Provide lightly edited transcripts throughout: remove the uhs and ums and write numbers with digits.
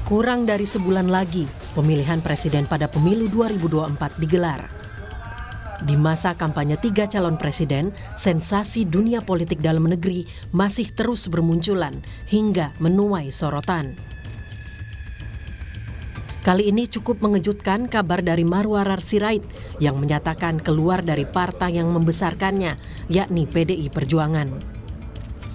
Kurang dari sebulan lagi, pemilihan presiden pada pemilu 2024 digelar. Di masa kampanye 3 calon presiden, sensasi dunia politik dalam negeri masih terus bermunculan hingga menuai sorotan. Kali ini cukup mengejutkan kabar dari Marwarar Sirait yang menyatakan keluar dari partai yang membesarkannya, yakni PDI Perjuangan.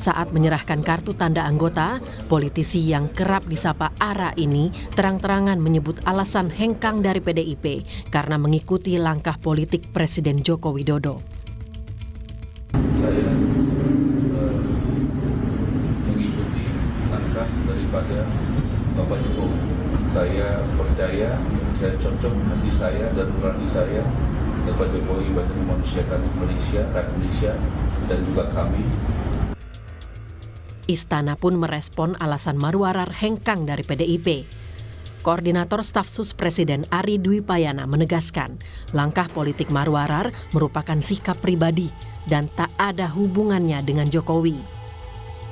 Saat menyerahkan kartu tanda anggota, politisi yang kerap disapa ARA ini terang-terangan menyebut alasan hengkang dari PDIP karena mengikuti langkah politik Presiden Joko Widodo. Saya mengikuti langkah daripada Bapak Jokowi. Saya percaya, saya cocok hati saya dan nurani saya dan Pak Jokowi banyak memanusiakan Malaysia, rakyat Malaysia dan juga kami. Istana pun merespon alasan Marwarar hengkang dari PDIP. Koordinator Staf Sus Presiden Ari Dwi Payana menegaskan, langkah politik Marwarar merupakan sikap pribadi dan tak ada hubungannya dengan Jokowi.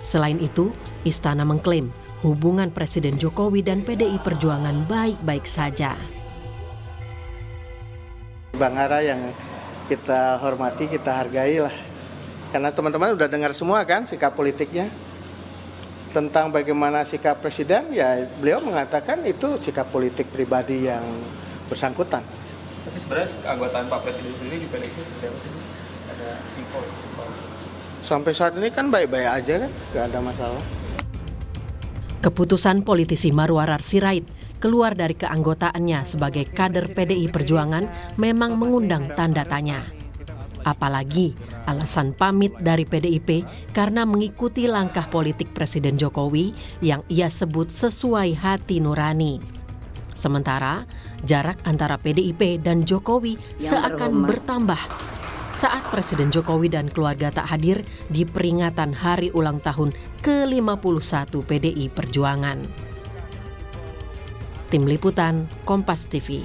Selain itu, Istana mengklaim hubungan Presiden Jokowi dan PDI Perjuangan baik-baik saja. Bang Ara yang kita hormati, kita hargai lah. Karena teman-teman udah dengar semua kan sikap politiknya. Tentang bagaimana sikap presiden, ya beliau mengatakan itu sikap politik pribadi yang bersangkutan. Tapi sebenarnya keanggotaan Pak Presiden sendiri di PDIP seperti apa sih? Ada info soal? Sampai saat ini kan baik-baik aja kan, nggak ada masalah. Keputusan politisi Marwarar Sirait keluar dari keanggotaannya sebagai kader PDI Perjuangan memang mengundang tanda tanya. Apalagi alasan pamit dari PDIP karena mengikuti langkah politik Presiden Jokowi yang ia sebut sesuai hati nurani. Sementara jarak antara PDIP dan Jokowi seakan bertambah saat Presiden Jokowi dan keluarga tak hadir di peringatan hari ulang tahun ke-51 PDI Perjuangan. Tim Liputan, Kompas TV.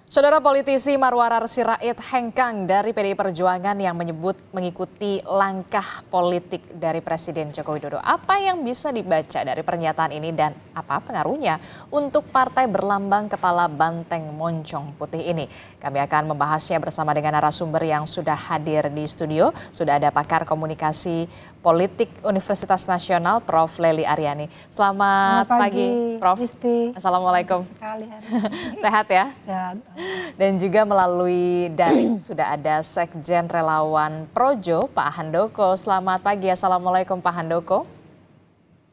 Saudara, politisi Marwarar Sirait hengkang dari PDI Perjuangan yang menyebut mengikuti langkah politik dari Presiden Joko Widodo. Apa yang bisa dibaca dari pernyataan ini dan apa pengaruhnya untuk partai berlambang kepala banteng moncong putih ini? Kami akan membahasnya bersama dengan narasumber yang sudah hadir di studio. Sudah ada pakar komunikasi politik Universitas Nasional, Prof. Lely Aryani. Selamat pagi, Prof. Isti. Assalamualaikum. Sekali. Sehat ya? Sehat. Dan juga melalui daring sudah ada Sekjen Relawan Projo, Pak Handoko. Selamat pagi, Assalamualaikum Pak Handoko.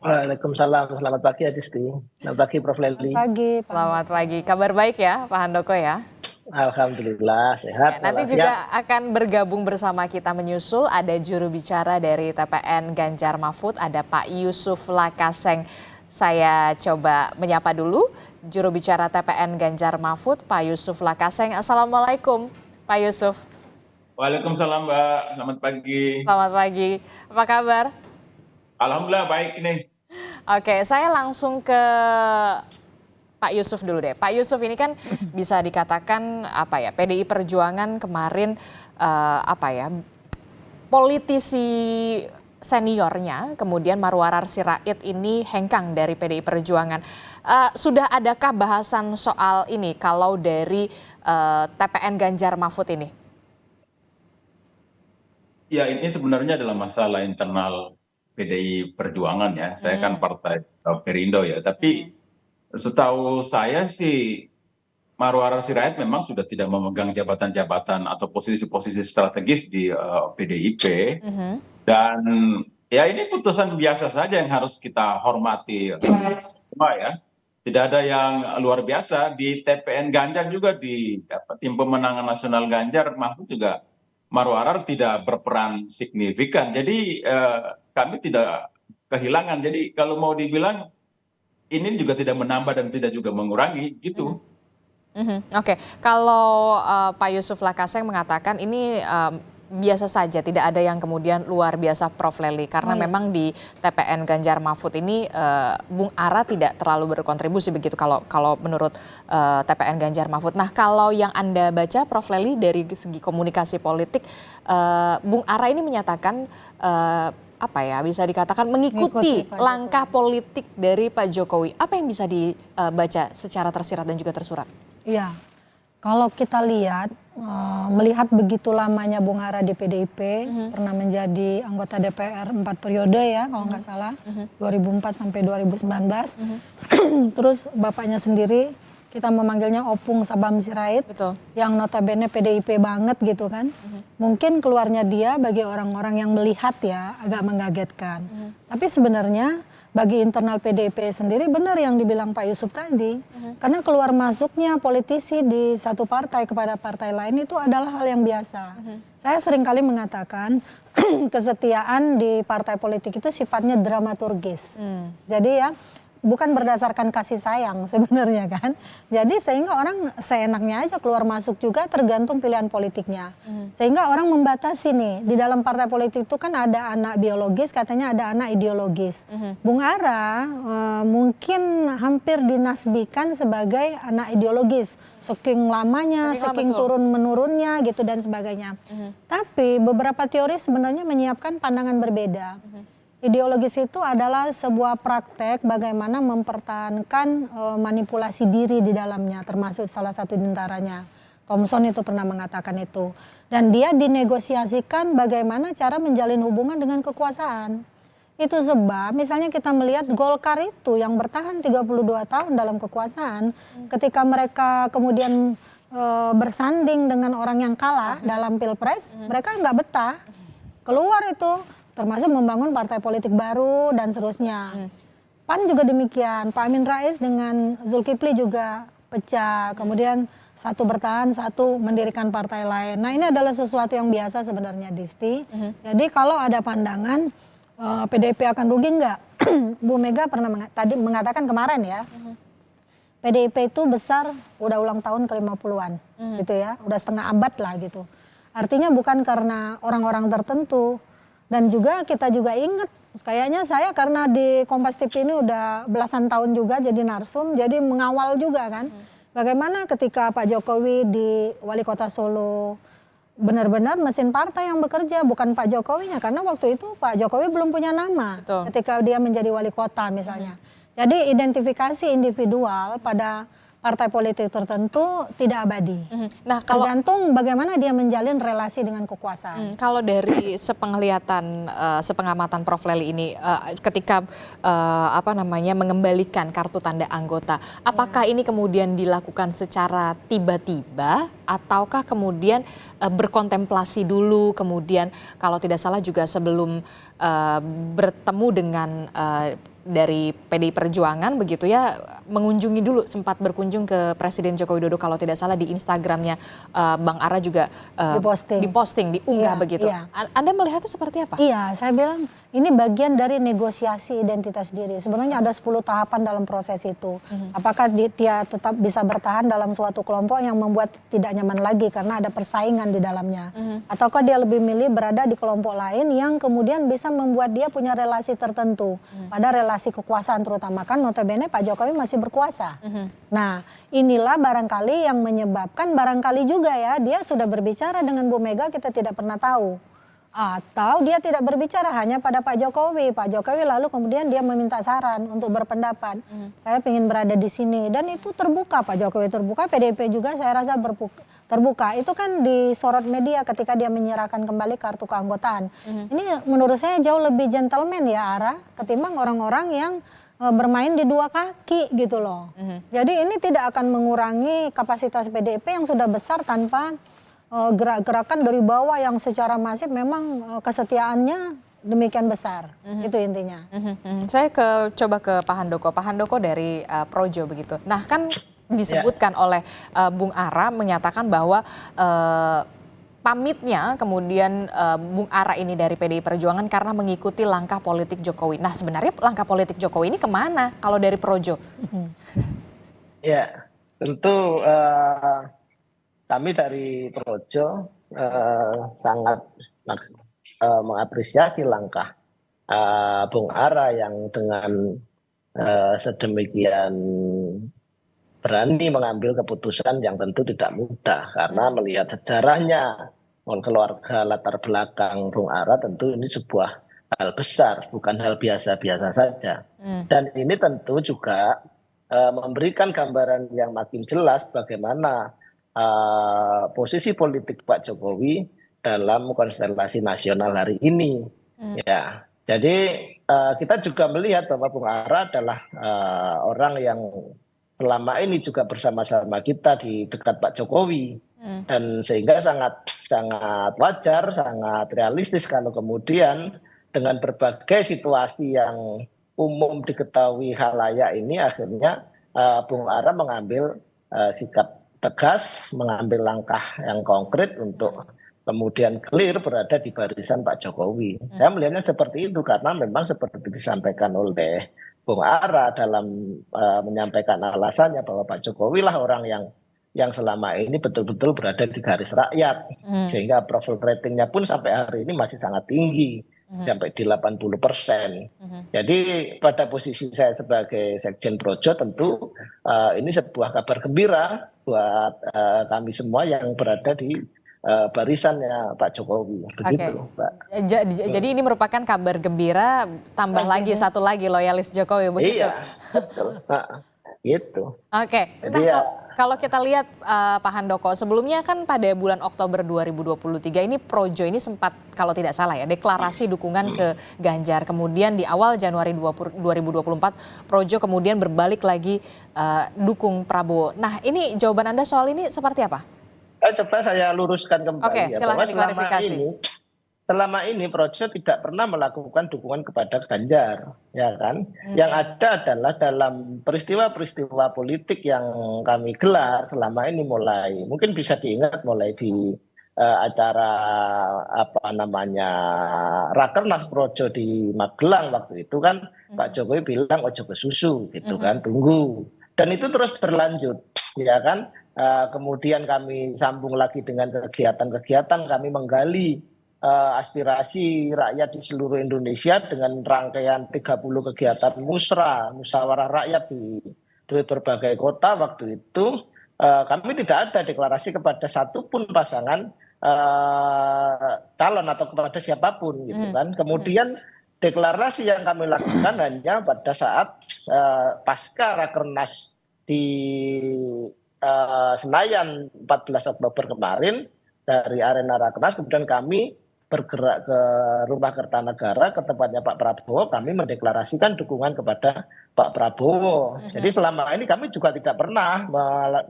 Waalaikumsalam, selamat pagi Adisti. Selamat pagi Prof. Lely. Selamat pagi, kabar baik ya Pak Handoko ya? Alhamdulillah sehat. Ya, nanti juga akan bergabung bersama kita menyusul ada juru bicara dari TPN Ganjar Mahfud, ada Pak Yusuf Lakaseng. Saya coba menyapa dulu juru bicara TPN Ganjar Mahfud, Pak Yusuf Lakaseng. Assalamualaikum Pak Yusuf. Waalaikumsalam Mbak, selamat pagi. Selamat pagi, apa kabar? Alhamdulillah baik ini. Oke, saya langsung ke Pak Yusuf dulu deh. Pak Yusuf, ini kan bisa dikatakan PDI Perjuangan kemarin politisi seniornya, kemudian Marwarar Sirait ini hengkang dari PDI Perjuangan. Sudah adakah bahasan soal ini kalau dari TPN Ganjar Mahfud ini? Ya, ini sebenarnya adalah masalah internal PDI Perjuangan ya. Saya kan partai Perindo ya, tapi setahu saya sih Marwarar Sirait memang sudah tidak memegang jabatan-jabatan atau posisi-posisi strategis di PDIP. Dan ya ini putusan biasa saja yang harus kita hormati semua ya. Tidak ada yang luar biasa. Di TPN Ganjar juga di tim pemenangan nasional Ganjar Mahfud juga Marwarar tidak berperan signifikan. Jadi kami tidak kehilangan. Jadi kalau mau dibilang ini juga tidak menambah dan tidak juga mengurangi gitu. Oke, kalau Pak Yusuf Lakaseng mengatakan ini biasa saja, tidak ada yang kemudian luar biasa, Prof. Lely, karena memang di TPN Ganjar Mahfud ini Bung Ara tidak terlalu berkontribusi begitu kalau menurut TPN Ganjar Mahfud. Nah, kalau yang Anda baca, Prof. Lely, dari segi komunikasi politik, Bung Ara ini menyatakan apa ya, bisa dikatakan mengikuti Pak langkah politik dari Pak Jokowi. Apa yang bisa dibaca secara tersirat dan juga tersurat? Iya, kalau kita lihat, melihat begitu lamanya Bung Ara di PDIP, pernah menjadi anggota DPR 4 periode ya kalau nggak salah, 2004 sampai 2019. Terus bapaknya sendiri, kita memanggilnya Opung Sabam Sirait, Betul. yang notabene PDIP banget gitu kan. Mungkin keluarnya dia bagi orang-orang yang melihat ya agak mengagetkan. Tapi sebenarnya bagi internal PDIP sendiri benar yang dibilang Pak Yusuf tadi. Karena keluar masuknya politisi di satu partai kepada partai lain itu adalah hal yang biasa. Saya seringkali mengatakan kesetiaan di partai politik itu sifatnya dramaturgis. Jadi ya bukan berdasarkan kasih sayang sebenarnya kan. Jadi sehingga orang seenaknya aja keluar masuk juga tergantung pilihan politiknya. Sehingga orang membatasi nih, di dalam partai politik itu kan ada anak biologis, katanya ada anak ideologis. Bung Ara mungkin hampir dinasbikan sebagai anak ideologis. Saking lamanya, saking turun-menurunnya gitu dan sebagainya. Tapi beberapa teori sebenarnya menyiapkan pandangan berbeda. Ideologis itu adalah sebuah praktek bagaimana mempertahankan manipulasi diri di dalamnya, termasuk salah satu diantaranya. Thomson itu pernah mengatakan itu. Dan dia dinegosiasikan bagaimana cara menjalin hubungan dengan kekuasaan. Itu sebab misalnya kita melihat Golkar itu yang bertahan 32 tahun dalam kekuasaan, ketika mereka kemudian bersanding dengan orang yang kalah dalam pilpres, mereka nggak betah. Keluar itu, termasuk membangun partai politik baru dan seterusnya. PAN juga demikian, Pak Amin Rais dengan Zulkifli juga pecah, kemudian satu bertahan, satu mendirikan partai lain. Nah ini adalah sesuatu yang biasa sebenarnya Disti. Jadi kalau ada pandangan PDIP akan rugi enggak? Bu Mega pernah tadi mengatakan kemarin ya, PDIP itu besar udah ulang tahun ke-50-an gitu ya, udah setengah abad lah gitu. Artinya bukan karena orang-orang tertentu. Dan juga kita juga ingat, kayaknya saya karena di Kompas TV ini udah belasan tahun juga jadi narsum, jadi mengawal juga kan. Bagaimana ketika Pak Jokowi di Wali Kota Solo, benar-benar mesin partai yang bekerja, bukan Pak Jokowinya. Karena waktu itu Pak Jokowi belum punya nama. Betul. Ketika dia menjadi wali kota misalnya. Jadi identifikasi individual pada partai politik tertentu tidak abadi. Nah, kalau tergantung bagaimana dia menjalin relasi dengan kekuasaan. kalau dari sepenglihatan, sepengamatan Prof Leli ini, ketika mengembalikan kartu tanda anggota, apakah ini kemudian dilakukan secara tiba-tiba ataukah kemudian berkontemplasi dulu, kemudian kalau tidak salah juga sebelum bertemu dengan dari PDI Perjuangan begitu ya, mengunjungi dulu, sempat berkunjung ke Presiden Joko Widodo kalau tidak salah di Instagramnya Bang Ara juga diposting, diunggah begitu. Iya. Anda melihatnya seperti apa? Iya, saya bilang ini bagian dari negosiasi identitas diri. Sebenarnya ada 10 tahapan dalam proses itu. Apakah dia tetap bisa bertahan dalam suatu kelompok yang membuat tidak nyaman lagi karena ada persaingan di dalamnya. Ataukah dia lebih milih berada di kelompok lain yang kemudian bisa membuat dia punya relasi tertentu. Pada relasi kekuasaan terutama, kan notabene Pak Jokowi masih berkuasa. Nah inilah barangkali yang menyebabkan, barangkali juga ya dia sudah berbicara dengan Bu Mega, kita tidak pernah tahu. Atau dia tidak berbicara hanya pada Pak Jokowi. Pak Jokowi lalu kemudian dia meminta saran untuk berpendapat. Saya ingin berada di sini. Dan itu terbuka, Pak Jokowi terbuka, PDIP juga saya rasa terbuka. Itu kan disorot media ketika dia menyerahkan kembali kartu keanggotaan. Ini menurut saya jauh lebih gentleman ya Ara, ketimbang orang-orang yang bermain di dua kaki gitu loh. Jadi ini tidak akan mengurangi kapasitas PDIP yang sudah besar tanpa gerak-gerakan dari bawah yang secara masif memang kesetiaannya demikian besar. Itu intinya. Saya coba ke Pak Handoko. Pak Handoko dari Projo begitu. Nah kan disebutkan oleh Bung Ara menyatakan bahwa pamitnya kemudian Bung Ara ini dari PDI Perjuangan karena mengikuti langkah politik Jokowi. Nah sebenarnya langkah politik Jokowi ini kemana kalau dari Projo? Ya, tentu kami dari Projo sangat mengapresiasi langkah Bung Ara yang dengan sedemikian berani mengambil keputusan yang tentu tidak mudah, karena melihat sejarahnya keluarga latar belakang Bung Ara, tentu ini sebuah hal besar, bukan hal biasa-biasa saja. Dan ini tentu juga memberikan gambaran yang makin jelas bagaimana posisi politik Pak Jokowi dalam konstelasi nasional hari ini. Ya, jadi kita juga melihat bahwa Bung Ara adalah orang yang selama ini juga bersama-sama kita di dekat Pak Jokowi. Dan sehingga sangat sangat wajar, sangat realistis kalau kemudian dengan berbagai situasi yang umum diketahui khalayak ini akhirnya Bung Ara mengambil sikap tegas, mengambil langkah yang konkret untuk kemudian clear berada di barisan Pak Jokowi. Saya melihatnya seperti itu karena memang seperti disampaikan oleh Bung Ara dalam menyampaikan alasannya bahwa Pak Jokowi lah orang yang selama ini betul-betul berada di garis rakyat, sehingga approval ratingnya pun sampai hari ini masih sangat tinggi, sampai di 80%. Jadi pada posisi saya sebagai Sekjen Projo tentu ini sebuah kabar gembira buat kami semua yang berada di barisannya Pak Jokowi. Begitu, Mbak. Jadi ini merupakan kabar gembira, tambah lagi satu lagi loyalis Jokowi, begitu? Iya, betul. Gitu. Oke, nah kalau kita lihat Pak Handoko, sebelumnya kan pada bulan Oktober 2023 ini Projo ini sempat kalau tidak salah ya deklarasi dukungan ke Ganjar. Kemudian di awal Januari 2024 Projo kemudian berbalik lagi dukung Prabowo. Nah ini jawaban Anda soal ini seperti apa? Coba saya luruskan kembali. Oke, silahkan diklarifikasi. Selama ini Projo tidak pernah melakukan dukungan kepada Ganjar, ya kan? Yang ada adalah dalam peristiwa-peristiwa politik yang kami gelar selama ini mungkin bisa diingat mulai di acara Rakernas Projo di Magelang waktu itu kan Pak Jokowi bilang ojo ke susu gitu kan, tunggu. Dan itu terus berlanjut, ya kan? Kemudian kami sambung lagi dengan kegiatan-kegiatan, kami menggali aspirasi rakyat di seluruh Indonesia dengan rangkaian 30 kegiatan musyawarah rakyat di berbagai kota waktu itu. Kami tidak ada deklarasi kepada satupun pasangan calon atau kepada siapapun gitu kan. Kemudian deklarasi yang kami lakukan hanya pada saat pasca Rakernas di Senayan 14 Oktober kemarin dari arena Rakernas, kemudian kami bergerak ke Rumah Kertanegara ke tempatnya Pak Prabowo, kami mendeklarasikan dukungan kepada Pak Prabowo. Jadi selama ini kami juga tidak pernah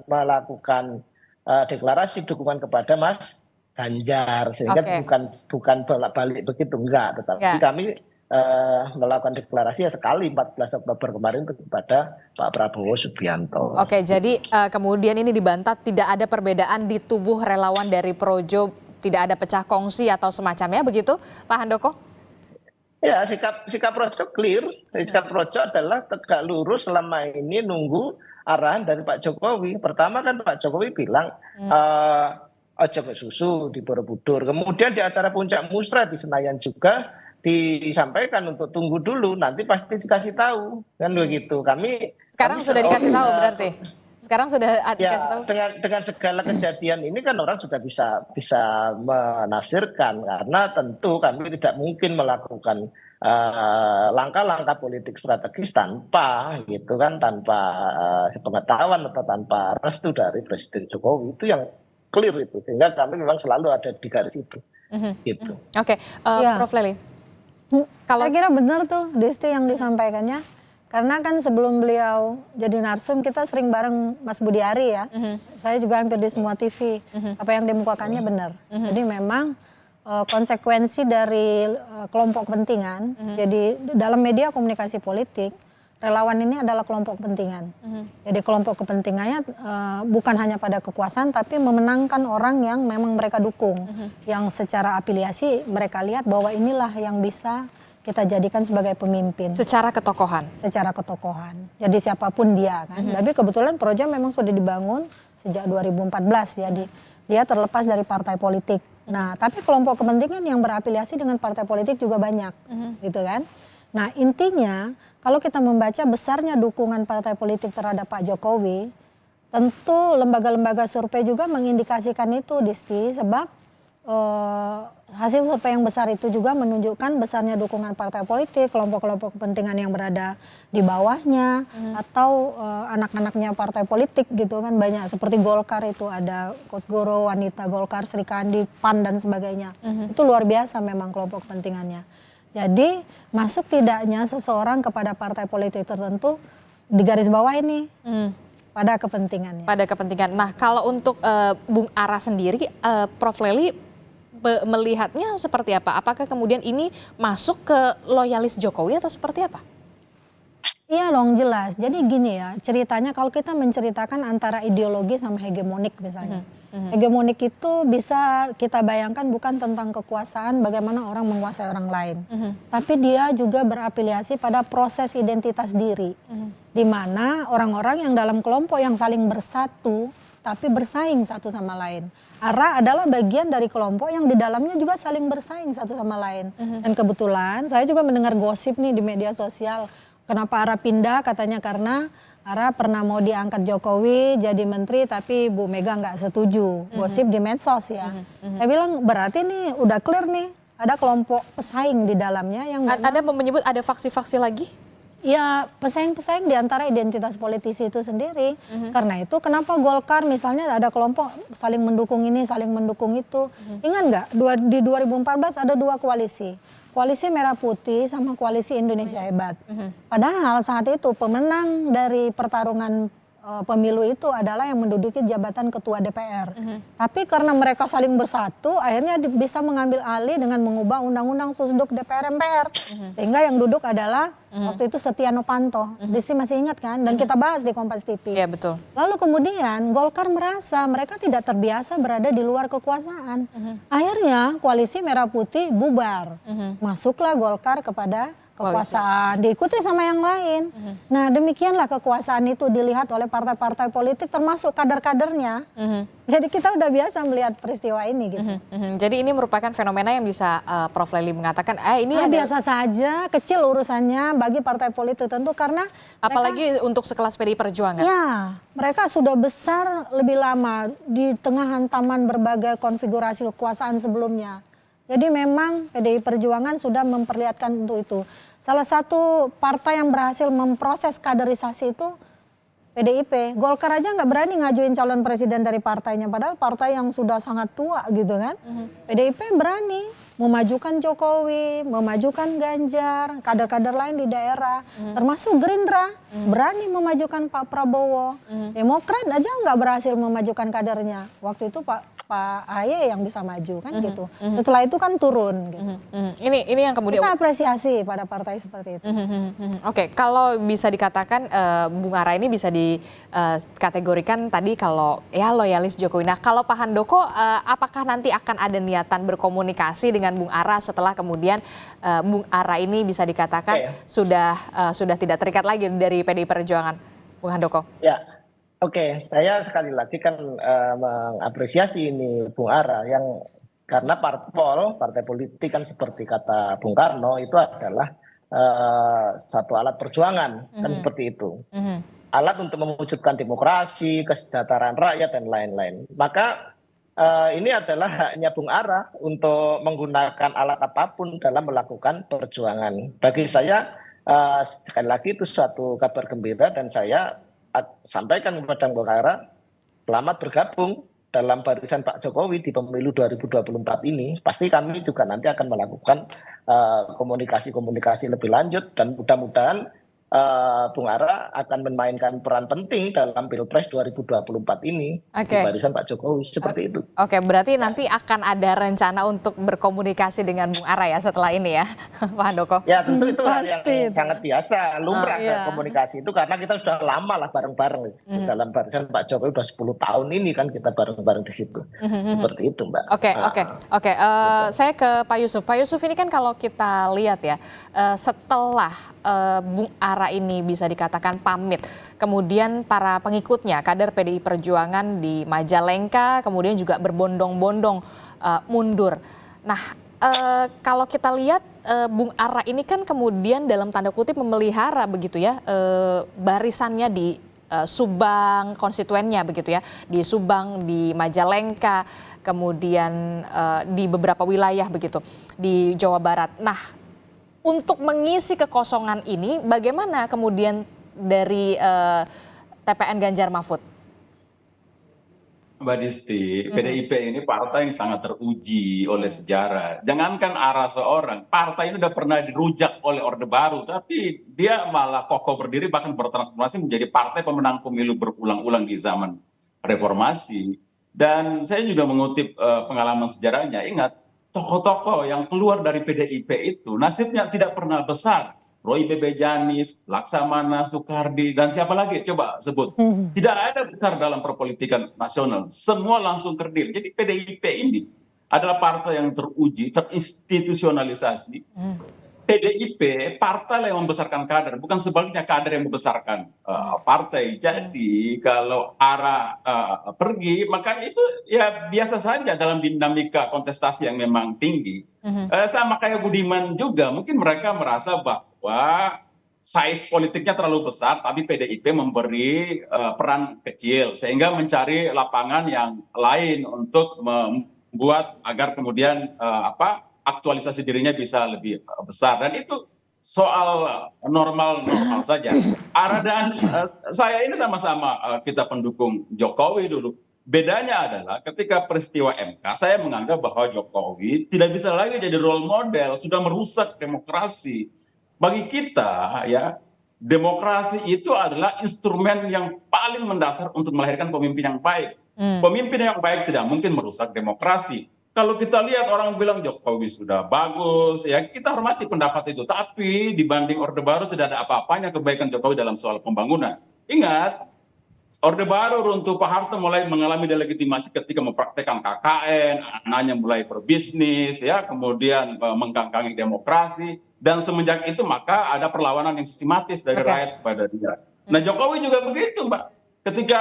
melakukan deklarasi dukungan kepada Mas Ganjar, sehingga bukan balik begitu, enggak, tetapi kami melakukan deklarasi sekali 14 Oktober kemarin kepada Pak Prabowo Subianto. Oke, jadi kemudian ini dibantah tidak ada perbedaan di tubuh relawan dari Projo, tidak ada pecah kongsi atau semacamnya begitu, Pak Handoko? Ya, sikap Projo clear. Sikap Projo adalah tegak lurus selama ini nunggu arahan dari Pak Jokowi. Pertama kan Pak Jokowi bilang ojo ke susu di Borobudur. Kemudian di acara puncak musra di Senayan juga disampaikan untuk tunggu dulu, nanti pasti dikasih tahu kan begitu. Kami sudah dikasih tahu berarti. Sekarang sudah dikasih tahu. Dengan segala kejadian ini kan orang sudah bisa menafsirkan, karena tentu kami tidak mungkin melakukan langkah-langkah politik strategis tanpa gitu kan, tanpa sepengetahuan atau tanpa restu dari Presiden Jokowi. Itu yang clear itu, sehingga kami memang selalu ada di garis itu. Gitu. Oke, Prof. Lely. Saya kira benar tuh Desti yang disampaikannya. Karena kan sebelum beliau jadi narsum kita sering bareng Mas Budi Ari ya. Saya juga hampir di semua TV. Apa yang dimukakannya benar. Jadi memang konsekuensi dari kelompok kepentingan. Jadi dalam media komunikasi politik, relawan ini adalah kelompok kepentingan. Jadi kelompok kepentingannya bukan hanya pada kekuasaan, tapi memenangkan orang yang memang mereka dukung. Yang secara afiliasi mereka lihat bahwa inilah yang bisa kita jadikan sebagai pemimpin. Secara ketokohan? Secara ketokohan. Jadi siapapun dia kan. Tapi kebetulan Projo memang sudah dibangun sejak 2014. Jadi dia terlepas dari partai politik. Nah tapi kelompok kepentingan yang berafiliasi dengan partai politik juga banyak. Gitu kan. Nah intinya kalau kita membaca besarnya dukungan partai politik terhadap Pak Jokowi, tentu lembaga-lembaga survei juga mengindikasikan itu, Disti, sebab hasil survei yang besar itu juga menunjukkan besarnya dukungan partai politik, kelompok-kelompok kepentingan yang berada di bawahnya, atau anak-anaknya partai politik gitu kan, banyak seperti Golkar itu ada Kosgoro, Wanita Golkar, Sri Kandi, PAN dan sebagainya. Itu luar biasa memang kelompok kepentingannya. Jadi masuk tidaknya seseorang kepada partai politik tertentu di garis bawah ini pada kepentingannya. Pada kepentingan. Nah, kalau untuk Bung Ara sendiri, Prof. Lely melihatnya seperti apa? Apakah kemudian ini masuk ke loyalis Jokowi atau seperti apa? Iya dong, jelas. Jadi gini ya, ceritanya kalau kita menceritakan antara ideologi sama hegemonik misalnya. Hegemonik itu bisa kita bayangkan bukan tentang kekuasaan, bagaimana orang menguasai orang lain. Tapi dia juga berafiliasi pada proses identitas diri. Di mana orang-orang yang dalam kelompok yang saling bersatu, tapi bersaing satu sama lain. Ara adalah bagian dari kelompok yang di dalamnya juga saling bersaing satu sama lain. Dan kebetulan saya juga mendengar gosip nih di media sosial. Kenapa Ara pindah? Katanya karena Ara pernah mau diangkat Jokowi jadi menteri tapi Bu Mega nggak setuju. Gosip di medsos ya. Saya bilang berarti nih udah clear nih. Ada kelompok pesaing di dalamnya yang Ada menyebut ada faksi-faksi lagi? ya pesaing-pesaing di antara identitas politisi itu sendiri. Karena itu kenapa Golkar misalnya ada kelompok saling mendukung ini, saling mendukung itu. Ingat nggak di 2014 ada dua koalisi. Koalisi Merah Putih sama Koalisi Indonesia Hebat. Padahal saat itu pemenang dari pertarungan pemilu itu adalah yang menduduki jabatan ketua DPR. Tapi karena mereka saling bersatu, akhirnya bisa mengambil alih dengan mengubah undang-undang Susduk DPR MPR. Sehingga yang duduk adalah waktu itu Setia Novanto. Desti masih ingat kan? Dan kita bahas di Kompas TV. Iya betul. Lalu kemudian Golkar merasa mereka tidak terbiasa berada di luar kekuasaan. Akhirnya Koalisi Merah Putih bubar. Masuklah Golkar kepada kekuasaan, diikuti sama yang lain. Nah demikianlah kekuasaan itu dilihat oleh partai-partai politik termasuk kader-kadernya. Jadi kita udah biasa melihat peristiwa ini gitu. Jadi ini merupakan fenomena yang bisa Prof. Lely mengatakan, ini ada biasa saja, kecil urusannya bagi partai politik tentu karena apalagi untuk sekelas PDI Perjuangan. Ya, mereka sudah besar lebih lama di tengah hantaman berbagai konfigurasi kekuasaan sebelumnya. Jadi memang PDI Perjuangan sudah memperlihatkan untuk itu. Salah satu partai yang berhasil memproses kaderisasi itu PDIP. Golkar aja nggak berani ngajuin calon presiden dari partainya. Padahal partai yang sudah sangat tua gitu kan. PDIP berani memajukan Jokowi, memajukan Ganjar, kader-kader lain di daerah. Termasuk Gerindra berani memajukan Pak Prabowo. Demokrat aja nggak berhasil memajukan kadernya. Waktu itu Pak AHY yang bisa maju kan gitu. Setelah itu kan turun gitu. Ini yang kemudian kita apresiasi pada partai seperti itu. Oke, kalau bisa dikatakan Bung Ara ini bisa dikategorikan tadi kalau ya loyalis Jokowi. Nah, kalau Pak Handoko apakah nanti akan ada niatan berkomunikasi dengan Bung Ara setelah kemudian Bung Ara ini bisa dikatakan sudah tidak terikat lagi dari PDI Perjuangan, Bung Handoko? Ya. Oke, saya sekali lagi kan mengapresiasi ini Bung Ara yang karena partai politik kan seperti kata Bung Karno itu adalah satu alat perjuangan kan seperti itu. Alat untuk mewujudkan demokrasi, kesejahteraan rakyat dan lain-lain. Maka ini adalah haknya Bung Ara untuk menggunakan alat apapun dalam melakukan perjuangan. Bagi saya sekali lagi itu suatu kabar gembira dan saya sampaikan kepada Bung Ara, selamat bergabung dalam barisan Pak Jokowi di pemilu 2024 ini. Pasti kami juga nanti akan melakukan komunikasi-komunikasi lebih lanjut dan mudah-mudahan Bung Ara akan memainkan peran penting dalam Pilpres 2024 ini di barisan Pak Jokowi seperti itu. Oke, berarti nanti akan ada rencana untuk berkomunikasi dengan Bung Ara ya setelah ini ya, Pak Handoko? Ya tentu itu hal yang sangat biasa, lumrah komunikasi itu karena kita sudah lama lah bareng-bareng dalam barisan Pak Jokowi udah 10 tahun ini kan kita bareng-bareng di situ. Seperti itu Mbak. Oke. Saya ke Pak Yusuf. Pak Yusuf ini kan kalau kita lihat ya, setelah Bung Ara ini bisa dikatakan pamit. Kemudian para pengikutnya, kader PDI Perjuangan di Majalengka, kemudian juga berbondong-bondong mundur. Nah, kalau kita lihat Bung Ara ini kan kemudian dalam tanda kutip memelihara begitu ya barisannya di Subang konstituennya begitu ya, di Subang, di Majalengka, kemudian di beberapa wilayah begitu di Jawa Barat. Nah, untuk mengisi kekosongan ini, bagaimana kemudian dari TPN Ganjar Mahfud? Mbak Disti, PDIP ini partai yang sangat teruji oleh sejarah. Jangankan arah seorang, partai ini udah pernah dirujak oleh Orde Baru, tapi dia malah kokoh berdiri bahkan bertransformasi menjadi partai pemenang pemilu berulang-ulang di zaman reformasi. Dan saya juga mengutip pengalaman sejarahnya, ingat tokoh-tokoh yang keluar dari PDIP itu nasibnya tidak pernah besar. Roy Bebe Janis, Laksamana, Soekardi, dan siapa lagi? Coba sebut. Tidak ada besar dalam perpolitikan nasional. Semua langsung kerdil. Jadi PDIP ini adalah partai yang teruji, terinstitusionalisasi. PDIP, partai yang membesarkan kader, bukan sebaliknya kader yang membesarkan partai. Jadi kalau arah pergi, maka itu ya biasa saja dalam dinamika kontestasi yang memang tinggi. Sama kayak Budiman juga, mungkin mereka merasa bahwa size politiknya terlalu besar, tapi PDIP memberi peran kecil, sehingga mencari lapangan yang lain untuk membuat agar kemudian aktualisasi dirinya bisa lebih besar. Dan itu soal normal saja. Ara dan saya ini sama-sama kita pendukung Jokowi dulu. Bedanya adalah ketika peristiwa MK, saya menganggap bahwa Jokowi tidak bisa lagi jadi role model, sudah merusak demokrasi. Bagi kita, ya, demokrasi itu adalah instrumen yang paling mendasar untuk melahirkan pemimpin yang baik. Pemimpin yang baik tidak mungkin merusak demokrasi. Kalau kita lihat orang bilang Jokowi sudah bagus, ya kita hormati pendapat itu. Tapi dibanding Orde Baru tidak ada apa-apanya kebaikan Jokowi dalam soal pembangunan. Ingat, Orde Baru runtuh, Pak Harto mulai mengalami delegitimasi ketika mempraktekkan KKN, anaknya mulai berbisnis, ya kemudian mengkangkangi demokrasi. Dan semenjak itu maka ada perlawanan yang sistematis dari rakyat kepada dia. Nah Jokowi juga begitu, Mbak. Ketika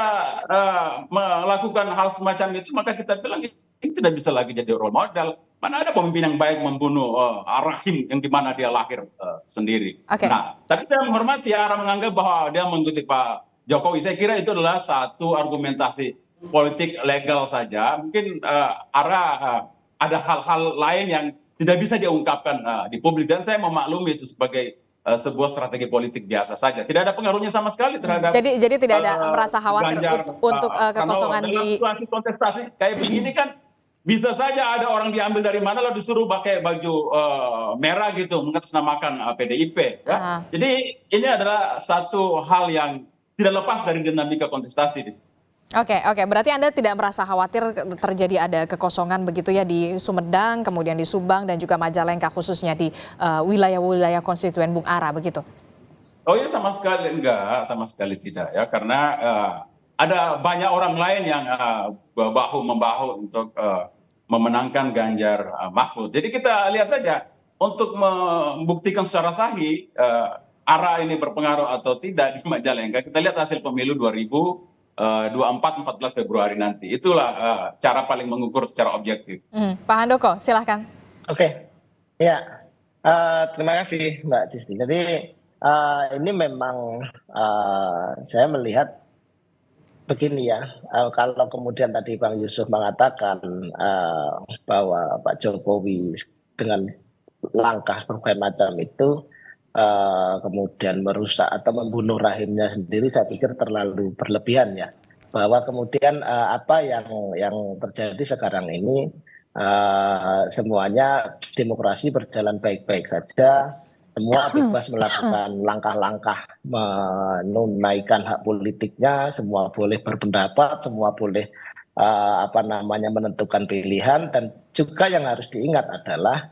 melakukan hal semacam itu, maka kita bilang ini tidak bisa lagi jadi role model. Mana ada pemimpin yang baik membunuh Rahim yang dimana dia lahir sendiri. Nah, tapi saya menghormati Ara menganggap bahwa dia mengikuti Pak Jokowi. Saya kira itu adalah satu argumentasi politik legal saja. Mungkin Ara ada hal-hal lain yang tidak bisa diungkapkan di publik. Dan saya memaklumi itu sebagai sebuah strategi politik biasa saja. Tidak ada pengaruhnya sama sekali terhadap. Jadi tidak ada merasa khawatir untuk kekosongan di situasi kontestasi kayak begini kan. Bisa saja ada orang diambil dari mana lalu disuruh pakai baju merah gitu mengatasnamakan PDIP. Ya. Jadi ini adalah satu hal yang tidak lepas dari dinamika kontestasi. Oke, berarti Anda tidak merasa khawatir terjadi ada kekosongan begitu ya di Sumedang, kemudian di Subang dan juga Majalengka khususnya di wilayah-wilayah konstituen Bung Ara begitu? Oh iya sama sekali enggak, sama sekali tidak ya karena ada banyak orang lain yang bahu-membahu untuk memenangkan Ganjar Mahfud. Jadi kita lihat saja untuk membuktikan secara sahih arah ini berpengaruh atau tidak di Majalengka. Kita lihat hasil pemilu 2024 14 Februari nanti. Itulah cara paling mengukur secara objektif. Pak Handoko, silahkan. Oke, ya terima kasih Mbak Disti. Jadi ini memang saya melihat begini ya, kalau kemudian tadi Bang Yusuf mengatakan bahwa Pak Jokowi dengan langkah berbagai macam itu kemudian merusak atau membunuh rahimnya sendiri, saya pikir terlalu berlebihan ya. Bahwa kemudian apa yang terjadi sekarang ini semuanya demokrasi berjalan baik-baik saja. Semua bebas melakukan langkah-langkah menunaikan hak politiknya, semua boleh berpendapat, semua boleh menentukan pilihan. Dan juga yang harus diingat adalah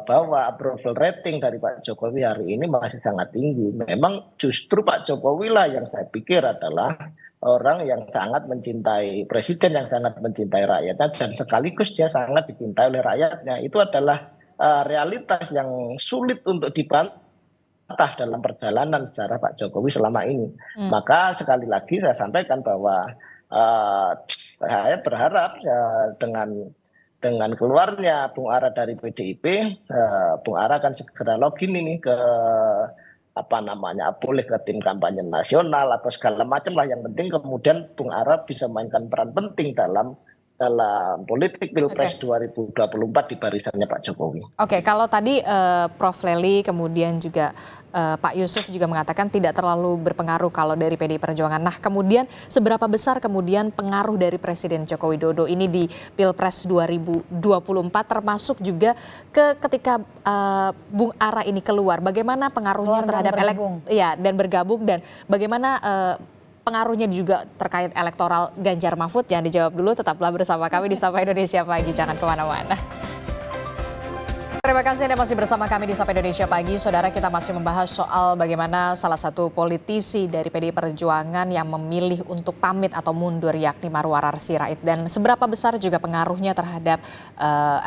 bahwa approval rating dari Pak Jokowi hari ini masih sangat tinggi. Memang justru Pak Jokowi lah yang saya pikir adalah orang yang sangat mencintai presiden, yang sangat mencintai rakyatnya, dan sekaligus dia sangat dicintai oleh rakyatnya. Itu adalah realitas yang sulit untuk dibantah dalam perjalanan sejarah Pak Jokowi selama ini. Maka sekali lagi saya sampaikan bahwa saya berharap dengan keluarnya Bung Ara dari PDIP, Bung Ara akan segera login ini ke boleh ke tim kampanye nasional atau segala macam lah. Yang penting kemudian Bung Ara bisa mainkan peran penting dalam politik Pilpres 2024 di barisannya Pak Jokowi. Oke, kalau tadi Prof. Lely kemudian juga Pak Yusuf juga mengatakan tidak terlalu berpengaruh kalau dari PDI Perjuangan. Nah, kemudian seberapa besar kemudian pengaruh dari Presiden Joko Widodo ini di Pilpres 2024 termasuk juga ketika Bung Ara ini keluar, bagaimana pengaruhnya terhadap dan bergabung dan bagaimana pengaruhnya juga terkait elektoral Ganjar Mahfud? Jangan dijawab dulu, tetaplah bersama kami di Sapa Indonesia Pagi, jangan kemana-mana. Terima kasih Anda masih bersama kami di Sapa Indonesia Pagi. Saudara, kita masih membahas soal bagaimana salah satu politisi dari PDI Perjuangan yang memilih untuk pamit atau mundur, yakni Marwarar Sirait. Dan seberapa besar juga pengaruhnya terhadap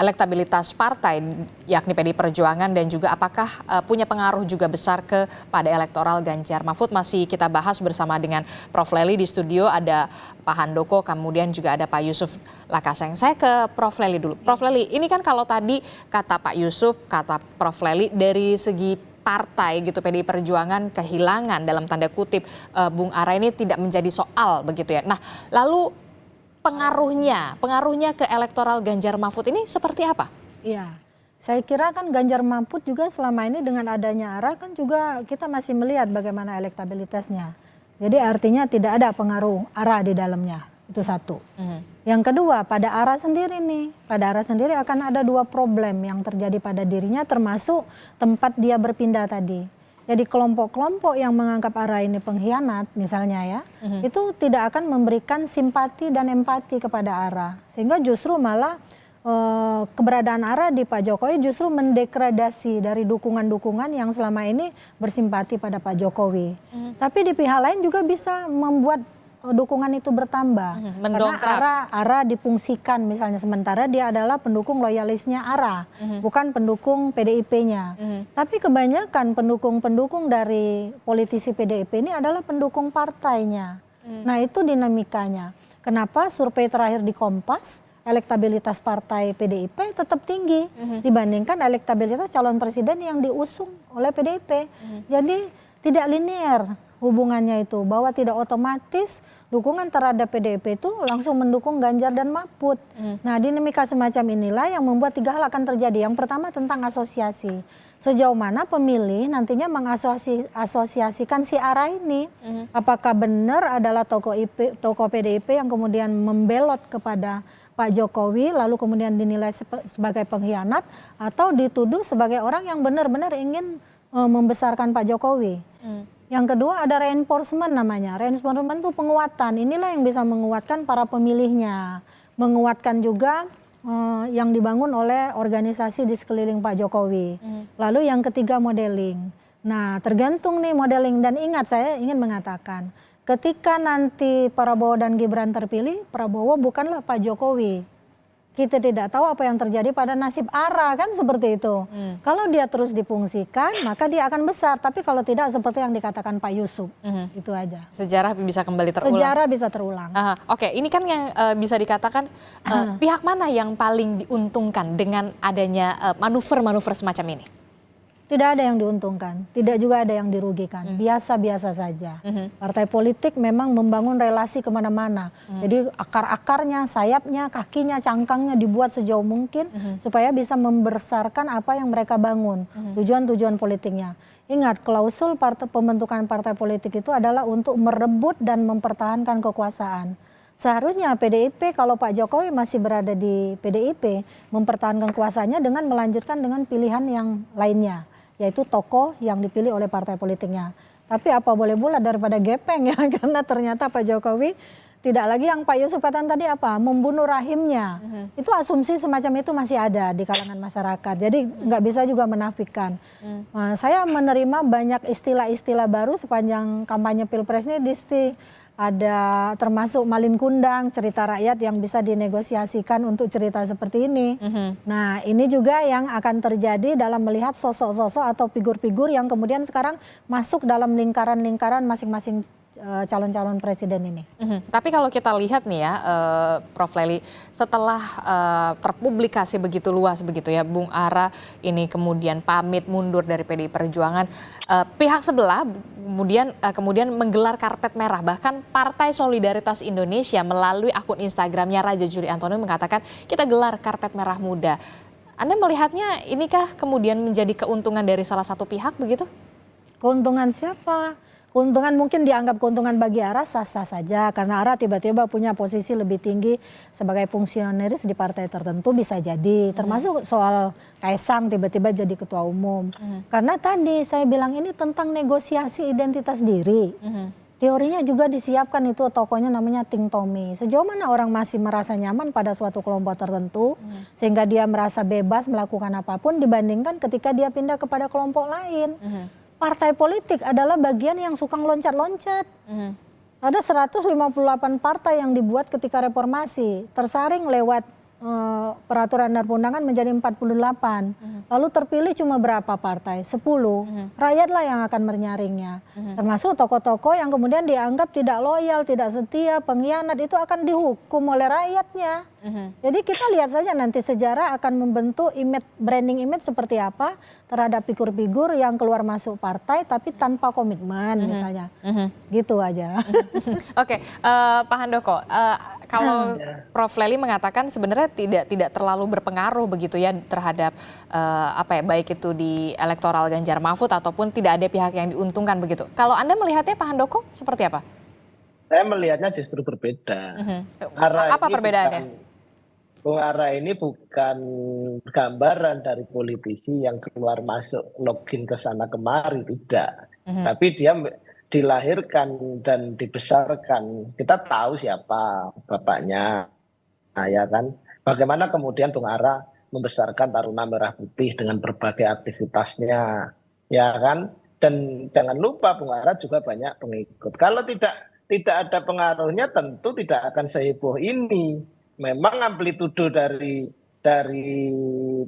elektabilitas partai, yakni PDI Perjuangan, dan juga apakah punya pengaruh juga besar kepada elektoral Ganjar Mahfud. Masih kita bahas bersama dengan Prof. Lely di studio, ada Pak Handoko, kemudian juga ada Pak Yusuf Lakaseng. Saya ke Prof. Lely dulu. Prof. Lely, ini kan kalau tadi kata Pak Yusuf, kata Prof. Lely, dari segi partai gitu PDI Perjuangan kehilangan dalam tanda kutip Bung Ara ini tidak menjadi soal begitu ya. Nah, lalu pengaruhnya ke elektoral Ganjar Mahfud ini seperti apa? Iya, saya kira kan Ganjar Mahfud juga selama ini dengan adanya Ara kan juga kita masih melihat bagaimana elektabilitasnya. Jadi artinya tidak ada pengaruh Ara di dalamnya, itu satu. Yang kedua, pada Ara sendiri akan ada dua problem yang terjadi pada dirinya, termasuk tempat dia berpindah tadi. Jadi kelompok-kelompok yang menganggap Ara ini pengkhianat misalnya ya, itu tidak akan memberikan simpati dan empati kepada Ara. Sehingga justru malah keberadaan Ara di Pak Jokowi justru mendegradasi dari dukungan-dukungan yang selama ini bersimpati pada Pak Jokowi. Tapi di pihak lain juga bisa membuat dukungan itu bertambah. Karena Ara dipungsikan misalnya, sementara dia adalah pendukung loyalisnya Ara, bukan pendukung PDIP-nya. Tapi kebanyakan pendukung-pendukung dari politisi PDIP ini adalah pendukung partainya. Nah, itu dinamikanya. Kenapa survei terakhir di Kompas elektabilitas partai PDIP tetap tinggi dibandingkan elektabilitas calon presiden yang diusung oleh PDIP. Jadi tidak linear hubungannya itu, bahwa tidak otomatis dukungan terhadap PDIP itu langsung mendukung Ganjar dan Mahfud. Nah, dinamika semacam inilah yang membuat tiga hal akan terjadi. Yang pertama tentang asosiasi. Sejauh mana pemilih nantinya mengasosiasikan si Ara ini. Apakah benar adalah tokoh PDIP yang kemudian membelot kepada Pak Jokowi lalu kemudian dinilai sebagai pengkhianat, atau dituduh sebagai orang yang benar-benar ingin membesarkan Pak Jokowi. Yang kedua ada reinforcement namanya. Reinforcement itu penguatan. Inilah yang bisa menguatkan para pemilihnya. Menguatkan juga yang dibangun oleh organisasi di sekeliling Pak Jokowi. Lalu yang ketiga modeling. Nah, tergantung nih modeling. Dan ingat, saya ingin mengatakan, ketika nanti Prabowo dan Gibran terpilih, Prabowo bukanlah Pak Jokowi. Kita tidak tahu apa yang terjadi pada nasib Ara, kan seperti itu. Kalau dia terus dipungsikan, maka dia akan besar. Tapi kalau tidak, seperti yang dikatakan Pak Yusuf, itu aja. Sejarah bisa kembali terulang. Sejarah bisa terulang. Oke, ini kan yang bisa dikatakan pihak mana yang paling diuntungkan dengan adanya manuver-manuver semacam ini? Tidak ada yang diuntungkan, tidak juga ada yang dirugikan, biasa-biasa saja. Partai politik memang membangun relasi kemana-mana. Jadi akar-akarnya, sayapnya, kakinya, cangkangnya dibuat sejauh mungkin supaya bisa membesarkan apa yang mereka bangun, tujuan-tujuan politiknya. Ingat, klausul pembentukan partai politik itu adalah untuk merebut dan mempertahankan kekuasaan. Seharusnya PDIP kalau Pak Jokowi masih berada di PDIP mempertahankan kuasanya dengan melanjutkan dengan pilihan yang lainnya, yaitu tokoh yang dipilih oleh partai politiknya. Tapi apa boleh buat daripada gepeng ya, karena ternyata Pak Jokowi tidak lagi yang Pak Yusuf katakan tadi apa, membunuh rahimnya. Itu asumsi semacam itu masih ada di kalangan masyarakat. Jadi nggak bisa juga menafikan. Nah, saya menerima banyak istilah-istilah baru sepanjang kampanye Pilpres ini. Ada termasuk malin kundang, cerita rakyat yang bisa dinegosiasikan untuk cerita seperti ini. Nah, ini juga yang akan terjadi dalam melihat sosok-sosok atau figur-figur yang kemudian sekarang masuk dalam lingkaran-lingkaran masing-masing calon-calon presiden ini. Tapi kalau kita lihat nih ya, Prof. Lely, setelah terpublikasi begitu luas begitu ya, Bung Ara ini kemudian pamit mundur dari PDI Perjuangan, pihak sebelah kemudian menggelar karpet merah. Bahkan Partai Solidaritas Indonesia melalui akun Instagramnya Raja Juri Antonio mengatakan kita gelar karpet merah muda. Anda melihatnya inikah kemudian menjadi keuntungan dari salah satu pihak begitu? Keuntungan siapa? Keuntungan mungkin dianggap keuntungan bagi Ara sah-sah saja karena Ara tiba-tiba punya posisi lebih tinggi sebagai fungsionaris di partai tertentu bisa jadi. Termasuk soal Kaisang tiba-tiba jadi ketua umum. Karena tadi saya bilang ini tentang negosiasi identitas diri. Teorinya juga disiapkan itu tokohnya namanya Ting Tommy. Sejauh mana orang masih merasa nyaman pada suatu kelompok tertentu sehingga dia merasa bebas melakukan apapun dibandingkan ketika dia pindah kepada kelompok lain. Partai politik adalah bagian yang suka loncat-loncat. Ada 158 partai yang dibuat ketika reformasi, tersaring lewat peraturan dan perundangan menjadi 48. Lalu terpilih cuma berapa partai? 10. Rakyatlah yang akan menyaringnya. Termasuk tokoh-tokoh yang kemudian dianggap tidak loyal, tidak setia, pengkhianat itu akan dihukum oleh rakyatnya. Jadi kita lihat saja nanti sejarah akan membentuk branding image seperti apa terhadap figur-figur yang keluar masuk partai tapi tanpa komitmen misalnya. Gitu aja. Oke, Pak Handoko, kalau Prof. Lely mengatakan sebenarnya tidak terlalu berpengaruh begitu ya terhadap baik itu di elektoral Ganjar Mahfud ataupun tidak ada pihak yang diuntungkan begitu. Kalau Anda melihatnya Pak Handoko seperti apa? Saya melihatnya justru berbeda. Apa perbedaannya? Bung Ara ini bukan gambaran dari politisi yang keluar masuk login ke sana kemari, tidak. Tapi dia dilahirkan dan dibesarkan. Kita tahu siapa bapaknya, ya kan. Bagaimana kemudian Bung Ara membesarkan Taruna Merah Putih dengan berbagai aktivitasnya, ya kan. Dan jangan lupa Bung Ara juga banyak pengikut. Kalau tidak ada pengaruhnya tentu tidak akan seheboh ini. Memang amplitudo dari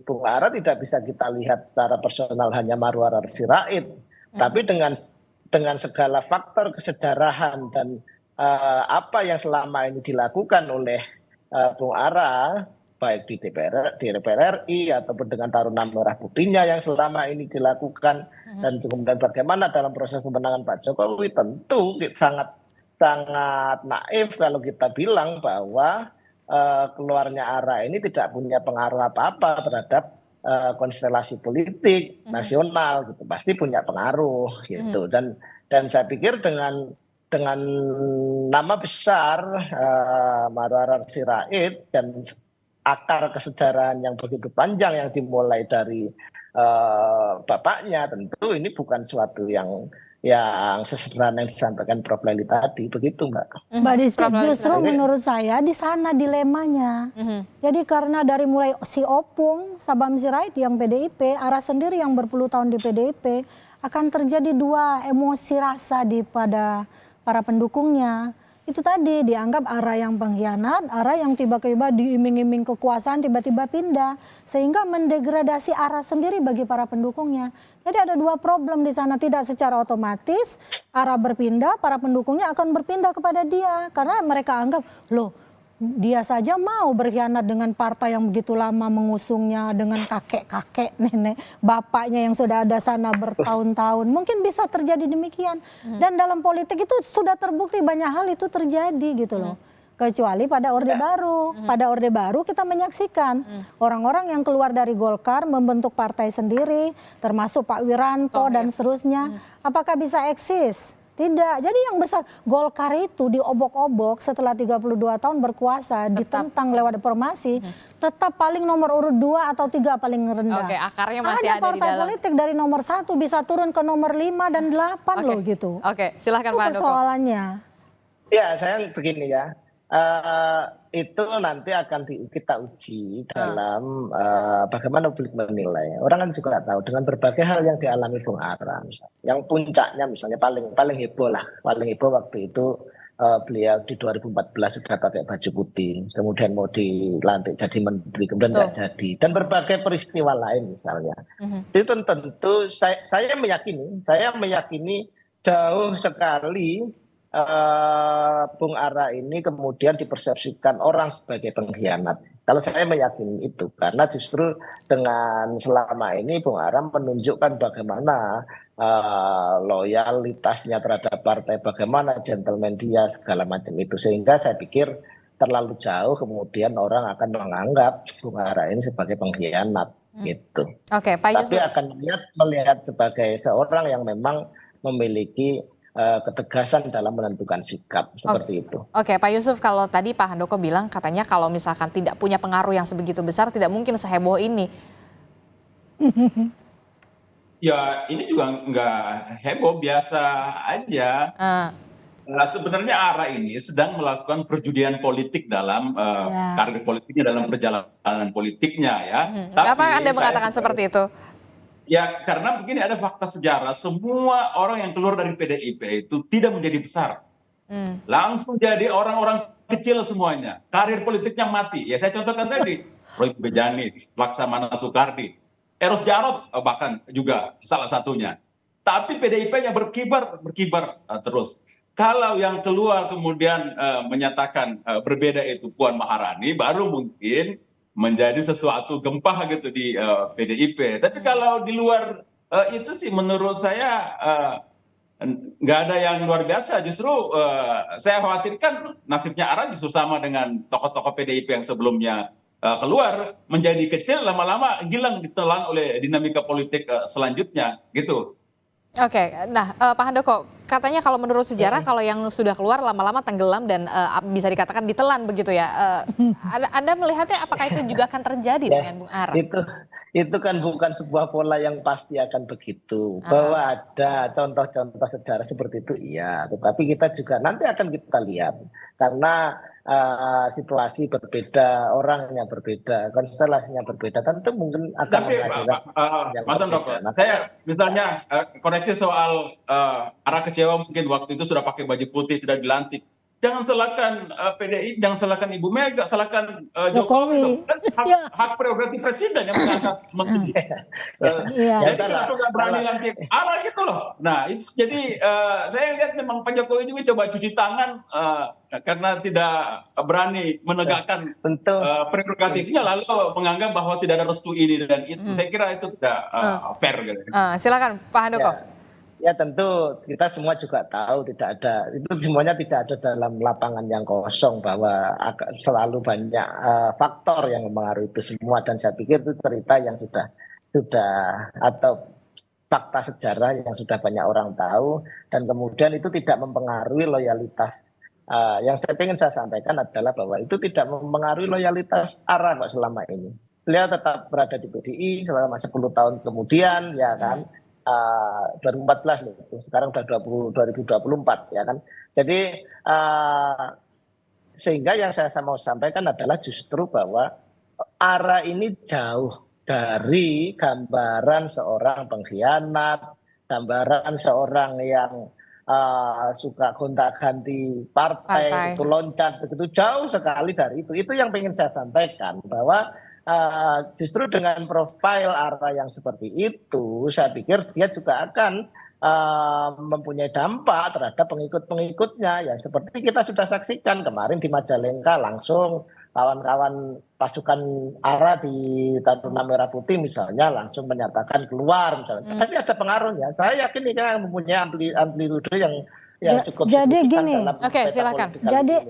Bung Ara tidak bisa kita lihat secara personal hanya Marwarar Sirait, tapi dengan segala faktor kesejarahan dan apa yang selama ini dilakukan oleh Bung Ara baik di DPR RI ataupun dengan Taruna Merah Putihnya yang selama ini dilakukan dan kemudian bagaimana dalam proses pemenangan Pak Jokowi, tentu sangat naif kalau kita bilang bahwa keluarnya Ara ini tidak punya pengaruh apa-apa terhadap konstelasi politik nasional gitu. Pasti punya pengaruh gitu. Dan saya pikir dengan nama besar Marwarar Sirait dan akar kesejarahan yang begitu panjang yang dimulai dari bapaknya, tentu ini bukan suatu yang sesederhana yang disampaikan Prof. Lely tadi, begitu Mbak. Mbak Disti, justru menurut saya di sana dilemanya. Jadi karena dari mulai si Opung, Sabam Sirait yang PDIP, Ara sendiri yang berpuluh tahun di PDIP, akan terjadi dua emosi rasa pada para pendukungnya. Itu tadi dianggap Ara yang pengkhianat, Ara yang tiba-tiba diiming-iming kekuasaan tiba-tiba pindah. Sehingga mendegradasi Ara sendiri bagi para pendukungnya. Jadi ada dua problem di sana, tidak secara otomatis Ara berpindah, para pendukungnya akan berpindah kepada dia. Karena mereka anggap, loh dia saja mau berkhianat dengan partai yang begitu lama mengusungnya, dengan kakek-kakek, nenek, bapaknya yang sudah ada sana bertahun-tahun. Mungkin bisa terjadi demikian. Dan dalam politik itu sudah terbukti banyak hal itu terjadi gitu loh. Kecuali pada Orde Baru. Pada Orde Baru kita menyaksikan orang-orang yang keluar dari Golkar membentuk partai sendiri, termasuk Pak Wiranto dan seterusnya. Apakah bisa eksis? Tidak. Jadi yang besar Golkar itu diobok-obok setelah 32 tahun berkuasa, ditentang lewat reformasi, tetap paling nomor urut 2 atau 3 paling rendah. Oke, akarnya masih ada di partai dalam. politik dari nomor 1 bisa turun ke nomor 5 dan 8 loh gitu. Oke, silahkan Itu Pak Handoko. persoalannya. Ya, saya begini ya. Itu nanti akan kita uji dalam bagaimana publik menilai. Orang kan juga tahu dengan berbagai hal yang dialami Bung Ara, misalnya. Yang puncaknya misalnya paling heboh lah, paling heboh waktu itu beliau di 2014 sudah pakai baju putih, kemudian mau dilantik jadi menteri, kemudian tidak jadi, dan berbagai peristiwa lain misalnya. Itu tentu saya meyakini jauh sekali Bung Ara ini kemudian dipersepsikan orang sebagai pengkhianat. Kalau saya meyakini itu, karena justru dengan selama ini Bung Ara menunjukkan bagaimana loyalitasnya terhadap partai, bagaimana gentleman dia, segala macam itu. Sehingga saya pikir terlalu jauh kemudian orang akan menganggap Bung Ara ini sebagai pengkhianat gitu. Oke, Pak Tapi Yusuf. akan melihat sebagai seorang yang memang memiliki ketegasan dalam menentukan sikap seperti itu. Oke, Pak Yusuf, kalau tadi Pak Handoko bilang katanya kalau misalkan tidak punya pengaruh yang sebegitu besar tidak mungkin seheboh ini. Ya ini juga nggak heboh, biasa aja. Nah, sebenarnya Ara ini sedang melakukan perjudian politik dalam karir politiknya, dalam perjalanan politiknya ya. Kenapa Anda mengatakan seperti itu? Ya karena begini, ada fakta sejarah, semua orang yang keluar dari PDIP itu tidak menjadi besar. Langsung jadi orang-orang kecil semuanya. Karir politiknya mati. Ya saya contohkan tadi, Roy Bejani, Laksamana Soekardi, Eros Jarot bahkan juga salah satunya. Tapi PDIP-nya berkibar terus. Kalau yang keluar kemudian menyatakan berbeda itu Puan Maharani, baru mungkin menjadi sesuatu gempa gitu di PDIP. Tapi kalau di luar itu sih menurut saya nggak ada yang luar biasa. Justru saya khawatirkan nasibnya Ara justru sama dengan tokoh-tokoh PDIP yang sebelumnya keluar, menjadi kecil, lama-lama hilang ditelan oleh dinamika politik selanjutnya gitu. Oke, nah Pak Handoko, katanya kalau menurut sejarah kalau yang sudah keluar lama-lama tenggelam dan bisa dikatakan ditelan begitu ya. Anda melihatnya apakah itu juga akan terjadi dengan Bung Ara? Itu kan bukan sebuah pola yang pasti akan begitu. Bahwa ada contoh-contoh sejarah seperti itu, iya. Tetapi kita juga nanti akan kita lihat. Karena situasi berbeda, orangnya berbeda, konstelasinya berbeda, tentu mungkin akan menghasilkan yang Mas berbeda. Andoko, saya misalnya koreksi soal Ara kecewa mungkin waktu itu sudah pakai baju putih tidak dilantik. Jangan salahkan PDI, jangan salahkan Ibu Mega, salahkan Jokowi. Kan hak prerogatif presiden yang mengangkat menteri. Jadi kenapa nggak berani lantik Ara gitu loh. Nah itu jadi saya lihat memang Pak Jokowi juga coba cuci tangan karena tidak berani menegakkan prerogatifnya, lalu menganggap bahwa tidak ada restu ini dan itu. Saya kira itu tidak fair. Gitu. Silakan Pak Handoko. Ya tentu kita semua juga tahu tidak ada, itu semuanya tidak ada dalam lapangan yang kosong, bahwa selalu banyak faktor yang mempengaruhi itu semua, dan saya pikir itu cerita yang sudah atau fakta sejarah yang sudah banyak orang tahu, dan kemudian itu tidak mempengaruhi loyalitas. Yang ingin saya sampaikan adalah bahwa itu tidak mempengaruhi loyalitas Ara kok selama ini. Beliau tetap berada di PDI selama 10 tahun kemudian, ya kan. 2014 loh, sekarang udah 2024 ya kan. Jadi sehingga yang saya mau sampaikan adalah justru bahwa Ara ini jauh dari gambaran seorang pengkhianat, gambaran seorang yang suka gonta-ganti partai, itu loncat begitu, jauh sekali dari itu. Itu yang ingin saya sampaikan, bahwa justru dengan profil Ara yang seperti itu, saya pikir dia juga akan mempunyai dampak terhadap pengikut-pengikutnya, ya seperti kita sudah saksikan kemarin di Majalengka, langsung kawan-kawan pasukan Ara di Taruna Merah Putih misalnya langsung menyatakan keluar misalnya. Pasti ada pengaruhnya. Saya yakin ini kan mempunyai amplitude yang cukup jadi gini, oke, silakan.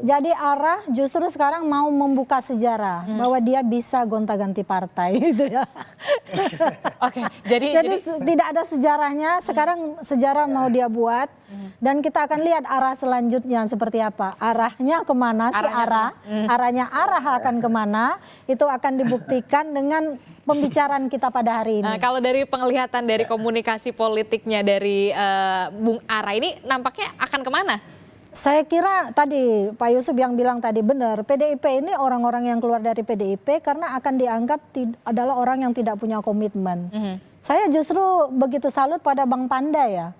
Jadi Ara justru sekarang mau membuka sejarah bahwa dia bisa gonta-ganti partai gitu ya. Oke, jadi tidak ada sejarahnya, sekarang sejarah mau dia buat, dan kita akan lihat arah selanjutnya seperti apa. Arahnya kemana sih arahnya Ara akan kemana, itu akan dibuktikan dengan pembicaraan kita pada hari ini. Kalau dari penglihatan dari komunikasi politiknya dari Bung Ara ini nampaknya akan kemana? Saya kira tadi Pak Yusuf yang bilang tadi benar, PDIP ini orang-orang yang keluar dari PDIP karena akan dianggap adalah orang yang tidak punya komitmen. Saya justru begitu salut pada Bang Panda ya.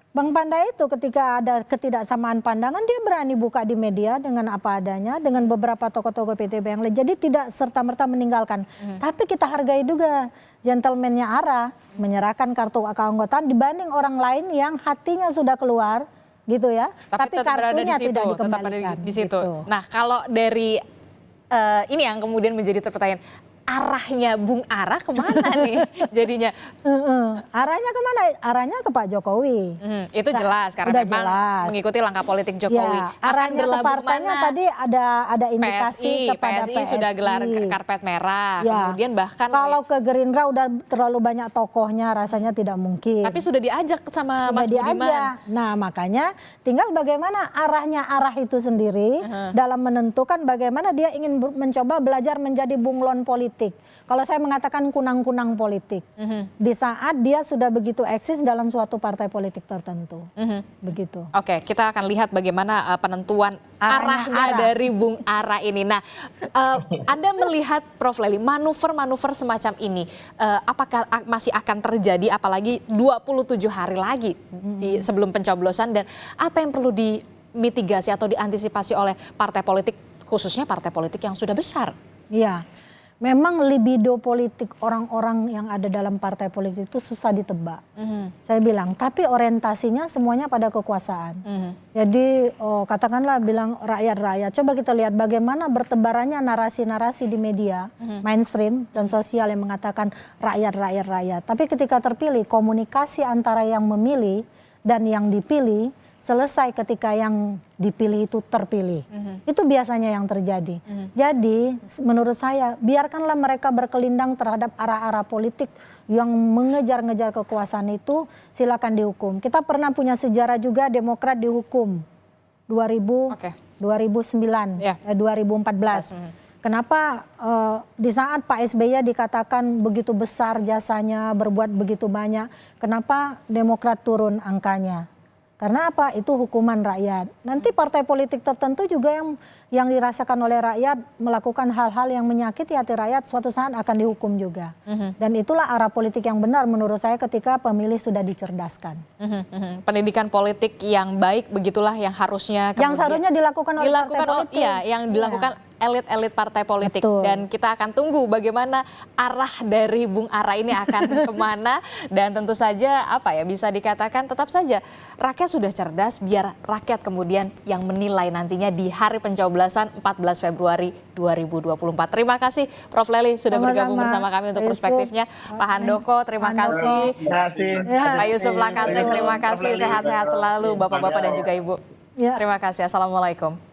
Bang Panda itu ketika ada ketidaksamaan pandangan dia berani buka di media dengan apa adanya, dengan beberapa tokoh-tokoh PDIP yang lain. Jadi tidak serta-merta meninggalkan. Tapi kita hargai juga gentleman-nya Ara menyerahkan kartu keanggotaan dibanding orang lain yang hatinya sudah keluar gitu ya. Tapi tetap berada kartunya di situ, tidak tetap ada dikembalikan. di situ. Gitu. Nah, kalau dari ini yang kemudian menjadi pertanyaan, arahnya Bung Ara kemana nih jadinya? Arahnya kemana? Arahnya ke Pak Jokowi. Itu jelas karena udah memang jelas. mengikuti langkah politik Jokowi. Ya, Akan arahnya ke berlabuh partainya mana? tadi ada indikasi kepada PSI sudah gelar karpet merah. Ya. Kemudian bahkan kalau ke Gerindra udah terlalu banyak tokohnya, rasanya tidak mungkin. tapi sudah diajak sama Sudah Mas Budiman. diajak. Nah, makanya tinggal bagaimana arah itu sendiri dalam menentukan bagaimana dia ingin mencoba belajar menjadi bunglon politik. Kalau saya mengatakan kunang-kunang politik. Di saat dia sudah begitu eksis dalam suatu partai politik tertentu. Begitu. Oke, kita akan lihat bagaimana penentuan arahnya dari Bung Ara ini. Nah, Anda melihat Prof. Lely, manuver-manuver semacam ini, apakah masih akan terjadi apalagi 27 hari lagi sebelum pencoblosan, dan apa yang perlu dimitigasi atau diantisipasi oleh partai politik, khususnya partai politik yang sudah besar? Iya. Memang libido politik orang-orang yang ada dalam partai politik itu susah ditebak. Saya bilang, tapi orientasinya semuanya pada kekuasaan. Jadi katakanlah bilang rakyat-rakyat. Coba kita lihat bagaimana bertebarannya narasi-narasi di media mainstream dan sosial yang mengatakan rakyat. Tapi ketika terpilih, komunikasi antara yang memilih dan yang dipilih selesai ketika yang dipilih itu terpilih. Itu biasanya yang terjadi. Jadi menurut saya biarkanlah mereka berkelindang terhadap arah-arah politik yang mengejar-ngejar kekuasaan itu, silakan dihukum. Kita pernah punya sejarah juga Demokrat dihukum 2009, 2014. Kenapa di saat Pak SBY dikatakan begitu besar jasanya, berbuat begitu banyak, kenapa Demokrat turun angkanya? Karena apa? Itu hukuman rakyat. Nanti partai politik tertentu juga yang dirasakan oleh rakyat melakukan hal-hal yang menyakiti hati rakyat suatu saat akan dihukum juga. Dan itulah arah politik yang benar menurut saya ketika pemilih sudah dicerdaskan. Pendidikan politik yang baik begitulah yang harusnya yang seharusnya dilakukan oleh partai politik. Iya, yang dilakukan elit-elit partai politik. Betul. Dan kita akan tunggu bagaimana arah dari Bung Ara ini akan kemana. Dan tentu saja apa ya, bisa dikatakan tetap saja rakyat sudah cerdas, biar rakyat kemudian yang menilai nantinya di hari pencoblosan 14 Februari 2024. Terima kasih Prof. Lely sudah bergabung bersama kami untuk perspektifnya. Pak Handoko, terima kasih. Terima kasih. Pak Yusuf Lakasing, terima kasih. Sehat-sehat selalu Bapak-bapak dan juga Ibu. Terima kasih. Assalamualaikum.